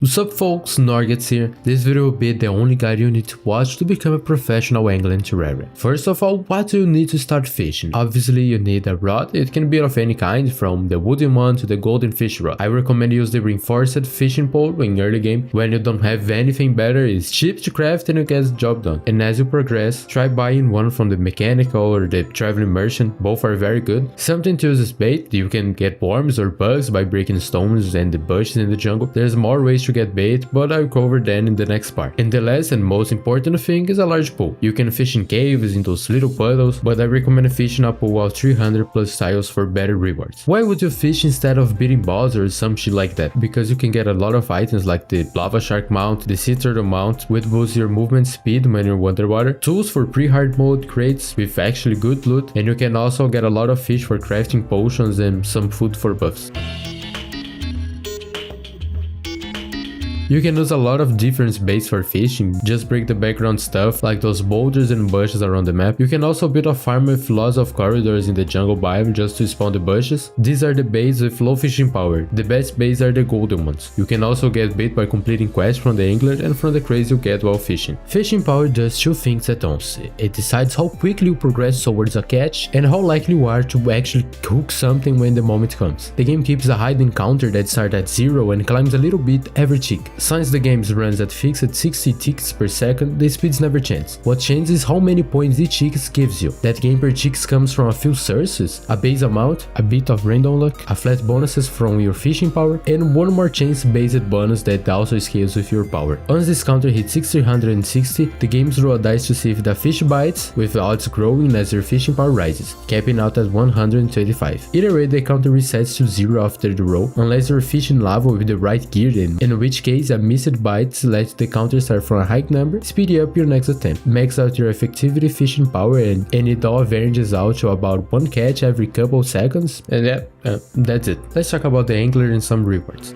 What's up folks, Snorgets here. This video will be the only guide you need to watch to become a professional angler in Terraria. First of all, what do you need to start fishing? Obviously you need a rod. It can be of any kind, from the wooden one to the golden fish rod. I recommend you use the reinforced fishing pole in early game when you don't have anything better. It's cheap to craft and you get the job done. And as you progress, try buying one from the mechanical or the traveling merchant. Both are very good. Something to use as bait. You can get worms or bugs by breaking stones and the bushes in the jungle. There's more ways to get bait, but I'll cover that in the next part. And the last and most important thing is a large pool. You can fish in caves, in those little puddles, but I recommend fishing a pool of 300 plus tiles for better rewards. Why would you fish instead of beating balls or some shit like that? Because you can get a lot of items like the lava shark mount, the sea turtle mount, which boosts your movement speed when you're underwater, tools for pre-hard mode crates with actually good loot, and you can also get a lot of fish for crafting potions and some food for buffs. You can use a lot of different baits for fishing, just break the background stuff like those boulders and bushes around the map. You can also build a farm with lots of corridors in the jungle biome just to spawn the bushes. These are the baits with low fishing power. The best baits are the golden ones. You can also get bait by completing quests from the angler and from the crates you get while fishing. Fishing power does two things at once. It decides how quickly you progress towards a catch and how likely you are to actually hook something when the moment comes. The game keeps a hidden counter that starts at 0 and climbs a little bit every tick. Since the game runs at fixed 60 ticks per second, the speeds never change. What changes is how many points each tick gives you. That gain per tick comes from a few sources: a base amount, a bit of random luck, a flat bonuses from your fishing power, and one more chance based bonus that also scales with your power. Once this counter hits 660, the game throws a dice to see if the fish bites, with the odds growing as your fishing power rises, capping out at 125. Either way, the counter resets to 0 after the roll, unless you're fishing lava with the right gear, in which case a missed bites let the counter start from a high number, speeding up your next attempt. Max out your effectivity fishing power and it all averages out to about one catch every couple seconds, and yeah, that's it. Let's talk about the angler and some rewards.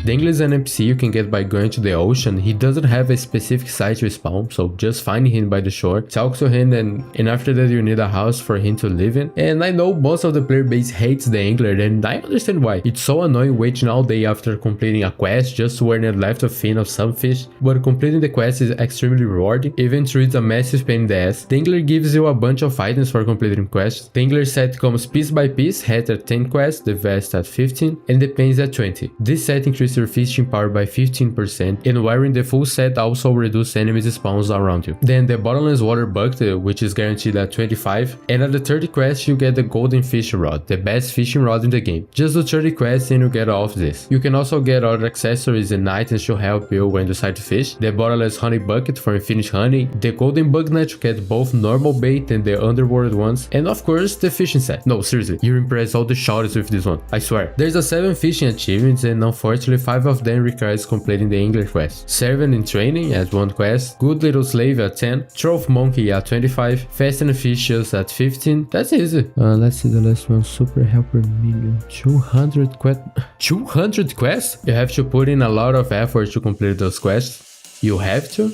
The angler is an NPC you can get by going to the ocean. He doesn't have a specific site to spawn, so just find him by the shore, talk to him, and after that you need a house for him to live in. And I know most of the player base hates the angler, and I understand why. It's so annoying waiting all day after completing a quest just to earn a left of fin of some fish, but completing the quest is extremely rewarding, even though it's a massive pain in the ass. The angler gives you a bunch of items for completing quests. The angler set comes piece by piece, hat at 10 quests, the vest at 15, and the pants at 20. This set increases your fishing power by 15%, and wearing the full set also reduces enemies spawns around you. Then the bottomless water bucket, which is guaranteed at 25, and at the 30 quest you get the golden fish rod, the best fishing rod in the game. Just do 30 quests and you get all of this. You can also get other accessories and items to help you when you decide to fish: the bottomless honey bucket for infinite honey, the golden bug net to get both normal bait and the underworld ones, and of course the fishing set. No, seriously, you impress all the shotters with this one, I swear. There's a 7 fishing achievements, and unfortunately 5 of them requires completing the angler quest. Servant in training at 1 quest, good little slave at 10, trophy monkey at 25, fast and fishes at 15. That's easy. Let's see the last one, super helper minion, 200 quest. 200 quests? You have to put in a lot of effort to complete those quests. You have to?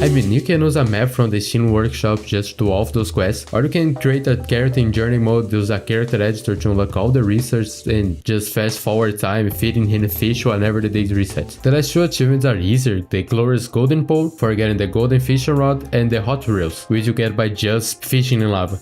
I mean, you can use a map from the Steam Workshop just to do all of those quests, or you can create a character in journey mode, use a character editor to unlock all the research and just fast forward time, feeding him fish whenever the day resets. The last 2 achievements are easier: the glorious golden pole for getting the golden fishing rod, and the hot reels, which you get by just fishing in lava.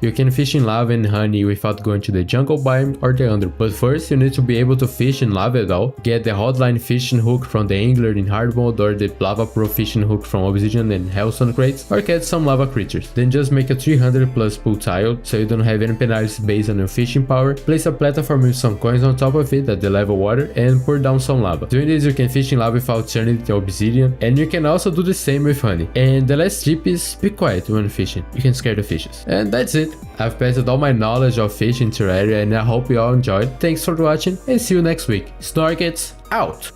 You can fish in lava and honey without going to the jungle biome or the under, but first you need to be able to fish in lava at all, get the hotline fishing hook from the angler in hard mode, or the lava pro fishing hook from obsidian and hellstone crates, or catch some lava creatures. Then just make a 300 plus pool tile so you don't have any penalties based on your fishing power, place a platform with some coins on top of it at the level water, and pour down some lava. Doing this you can fish in lava without turning it to obsidian, and you can also do the same with honey. And the last tip is be quiet when fishing, you can scare the fishes. And that's it. I've passed all my knowledge of fishing in Terraria, and I hope you all enjoyed. Thanks for watching and see you next week. Snorgets out!